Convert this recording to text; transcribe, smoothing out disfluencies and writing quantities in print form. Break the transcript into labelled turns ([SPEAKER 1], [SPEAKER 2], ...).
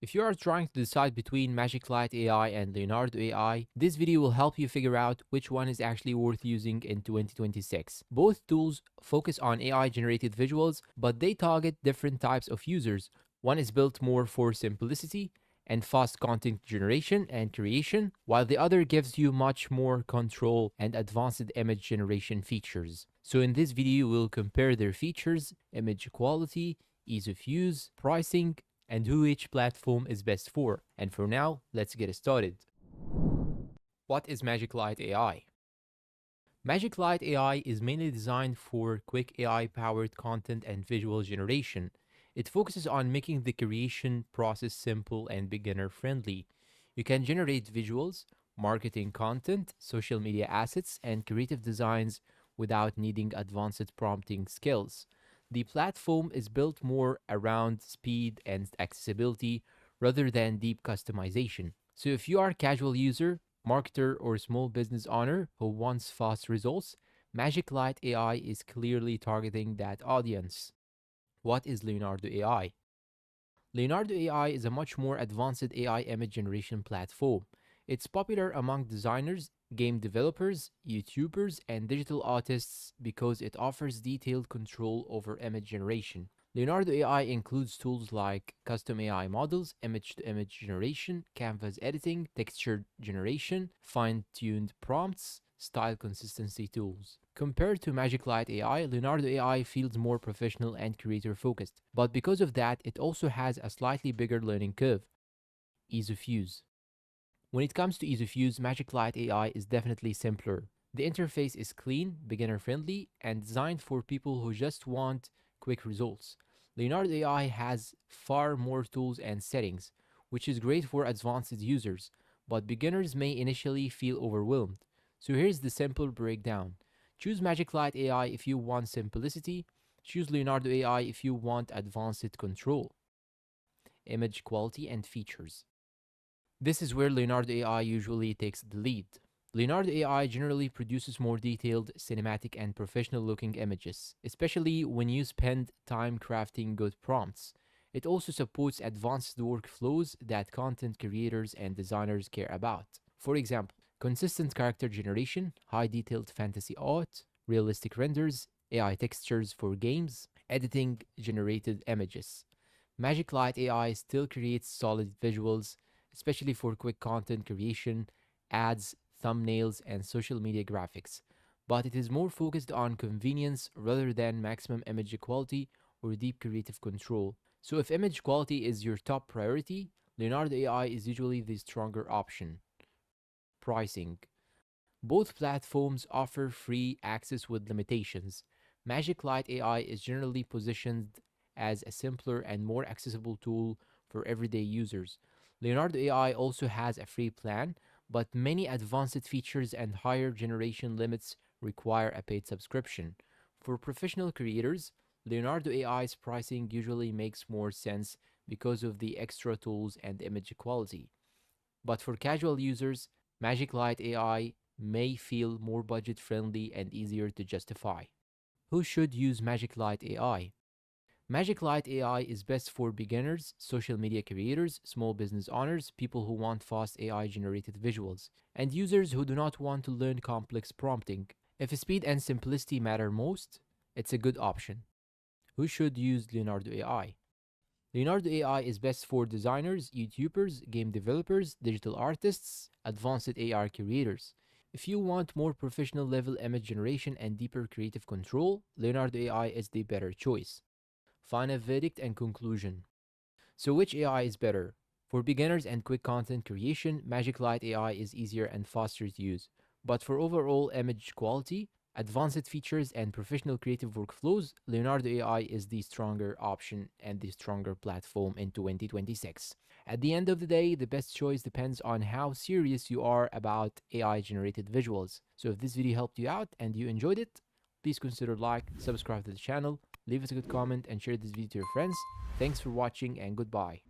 [SPEAKER 1] If you are trying to decide between Magic Light AI and Leonardo AI, this video will help you figure out which one is actually worth using in 2026. Both tools focus on AI generated visuals, but they target different types of users. One is built more for simplicity and fast content generation and creation, while the other gives you much more control and advanced image generation features. So in this video, we'll compare their features, image quality, ease of use, pricing, and who each platform is best for. And for now, let's get started. What is Magic Light AI? Magic Light AI is mainly designed for quick AI powered content and visual generation. It focuses on making the creation process simple and beginner friendly. You can generate visuals, marketing content, social media assets, and creative designs without needing advanced prompting skills. The platform is built more around speed and accessibility rather than deep customization. So if you are a casual user, marketer, or small business owner who wants fast results, Magic Light AI is clearly targeting that audience. What is Leonardo AI? Leonardo AI is a much more advanced AI image generation platform. It's popular among designers, game developers, YouTubers, and digital artists because it offers detailed control over image generation. Leonardo AI includes tools like custom AI models, image to image generation, canvas editing, texture generation, fine tuned prompts, style consistency tools. Compared to Magic Light AI, Leonardo AI feels more professional and creator focused, but because of that, it also has a slightly bigger learning curve. Ease of use. When it comes to ease of use, Magic Light AI is definitely simpler. The interface is clean, beginner friendly, and designed for people who just want quick results. Leonardo AI has far more tools and settings, which is great for advanced users, but beginners may initially feel overwhelmed. So here's the simple breakdown. Choose Magic Light AI if you want simplicity. Choose Leonardo AI if you want advanced control. Image quality and features. This is where Leonardo AI usually takes the lead. Leonardo AI generally produces more detailed, cinematic, and professional looking images, especially when you spend time crafting good prompts. It also supports advanced workflows that content creators and designers care about. For example, consistent character generation, high detailed fantasy art, realistic renders, AI textures for games, editing generated images. Magic Light AI still creates solid visuals, especially for quick content creation, ads, thumbnails, and social media graphics, but it is more focused on convenience rather than maximum image quality or deep creative control. So, if image quality is your top priority, Leonardo AI is usually the stronger option. Pricing. Both platforms offer free access with limitations. Magic Light AI is generally positioned as a simpler and more accessible tool for everyday users. Leonardo AI also has a free plan, but many advanced features and higher generation limits require a paid subscription. For professional creators, Leonardo AI's pricing usually makes more sense because of the extra tools and image quality. But for casual users, Magic Light AI may feel more budget friendly and easier to justify. Who should use Magic Light AI? Magic Light AI is best for beginners, social media creators, small business owners, people who want fast AI generated visuals, and users who do not want to learn complex prompting. If speed and simplicity matter most, it's a good option. Who should use Leonardo AI? Leonardo AI is best for designers, YouTubers, game developers, digital artists, advanced AR creators. If you want more professional level image generation and deeper creative control, Leonardo AI is the better choice. Final verdict and conclusion. So, which AI is better? For beginners and quick content creation, Magic Light AI is easier and faster to use. But for overall image quality, advanced features, and professional creative workflows, Leonardo AI is the stronger option and the stronger platform in 2026. At the end of the day, the best choice depends on how serious you are about AI generated visuals. So, if this video helped you out and you enjoyed it, please consider like, subscribe to the channel, leave us a good comment, and share this video to your friends. Thanks for watching and goodbye.